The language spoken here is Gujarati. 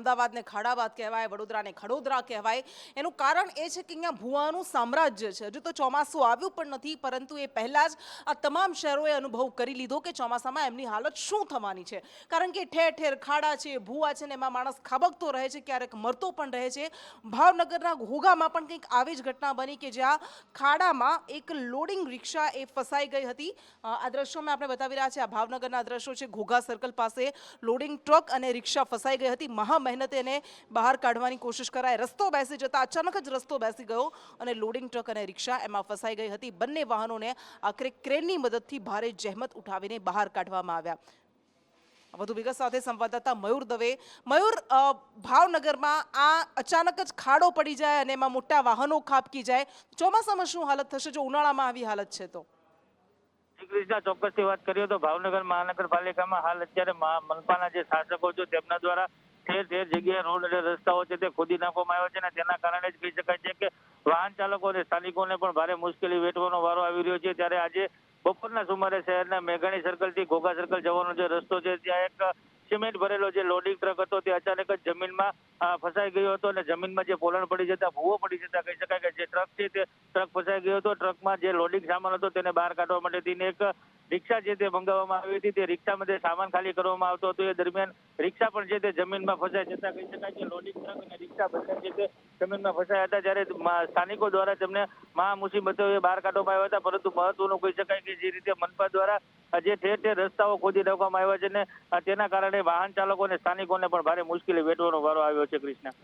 અમદાવાદને ખાડાબાદ કહેવાય, વડોદરાને ખડોદરા કહેવાય. એનું કારણ એ છે કે અહીંયા ભૂવાનું સામ્રાજ્ય છે. હજુ તો ચોમાસું આવ્યું પણ નથી, પરંતુ એ પહેલાં જ આ તમામ શહેરોએ અનુભવ કરી લીધો કે ચોમાસામાં એમની હાલત શું થવાની છે. કારણ કે ઠેર ઠેર ખાડા છે, ભૂવા છે, ને એમાં માણસ ખાબકતો રહે છે, ક્યારેક મરતો પણ રહે છે. ભાવનગરના ઘોઘામાં પણ કંઈક આવી જ ઘટના બની કે જ્યાં ખાડામાં એક લોડિંગ રિક્ષા એ ફસાઈ ગઈ હતી. આ દ્રશ્યોમાં આપણે બતાવી રહ્યા છીએ, આ ભાવનગરના દ્રશ્યો છે. ઘોઘા સર્કલ પાસે લોડિંગ ટ્રક અને રિક્ષા ફસાઈ ગઈ હતી. મહા મહેનતે એને બહાર કાઢવાની કોશિશ કરાય. રસ્તો બેસી જતા અચાનક જ રસ્તો બેસી ગયો અને લોડિંગ ટ્રક અને રિક્ષા એમાં ફસાઈ ગઈ હતી. બંને વાહનોને આખરે ક્રેનની મદદથી ભારે જહેમત ઉઠાવીને બહાર કાઢવામાં આવ્યા. વધુ વિગત સાથે સંવાદદાતા મયુર દવે. મયુર, ભાવનગરમાં આ અચાનક જ ખાડો પડી જાય અને એમાં મોટા વાહનો ખાબકી જાય, ચોમાસામાં શું હાલત થશે જો ઉનાળામાં આવી હાલત છે તો? શ્રીકૃષ્ણ, ચોક્કસથી વાત કરીએ તો ભાવનગર મહાનગરપાલિકામાં હાલ અત્યારે મનપાના જે શાસકો છે તેમના દ્વારા ઠેર ઠેર જગ્યાએ રોડ અને રસ્તાઓ છે તે ખોદી નાખવામાં આવ્યો છે અને તેના કારણે જ કહી શકાય છે કે વાહન ચાલકો અને સ્થાનિકોને પણ ભારે મુશ્કેલી વેઠવાનો વારો આવી રહ્યો છે. ત્યારે આજે બપોરના સુમારે શહેરના મેઘાણી સર્કલથી ઘોઘા સર્કલ જવાનો જે રસ્તો છે ત્યાં એક સિમેન્ટ ભરેલો જે લોડિંગ ટ્રક હતો તે અચાનક જ જમીનમાં ફસાઈ ગયો હતો અને જમીનમાં જે પોલાણ પડી જતા, ભૂવો પડી જતા કહી શકાય કે જે ટ્રક છે તે ટ્રક ફસાઈ ગયો હતો. ટ્રકમાં જે લોડિંગ સામાન હતો તેને બહાર કાઢવા માટે તેને એક રિક્ષા છે તે મંગાવવામાં આવી હતી. તે રિક્ષામાં જે સામાન ખાલી કરવામાં આવતો હતો એ દરમિયાન રિક્ષા પણ છે તે જમીનમાં ફસાઈ જતા કહી શકાય કે લોડિંગ ટ્રક અને રિક્ષા બંને છે તે જમીનમાં ફસાયા હતા. જ્યારે સ્થાનિકો દ્વારા તેમને મહા મુસીબતો બહાર કાઢવામાં આવ્યા હતા. પરંતુ મહત્વનું કહી શકાય કે જે રીતે મનપા દ્વારા જે ઠેર ઠેર રસ્તાઓ ખોદી નાખવામાં આવ્યા છે ને તેના કારણે વાહન ચાલકો અને સ્થાનિકોને પણ ભારે મુશ્કેલી વેઠવાનો વારો આવ્યો છે. કૃષ્ણ.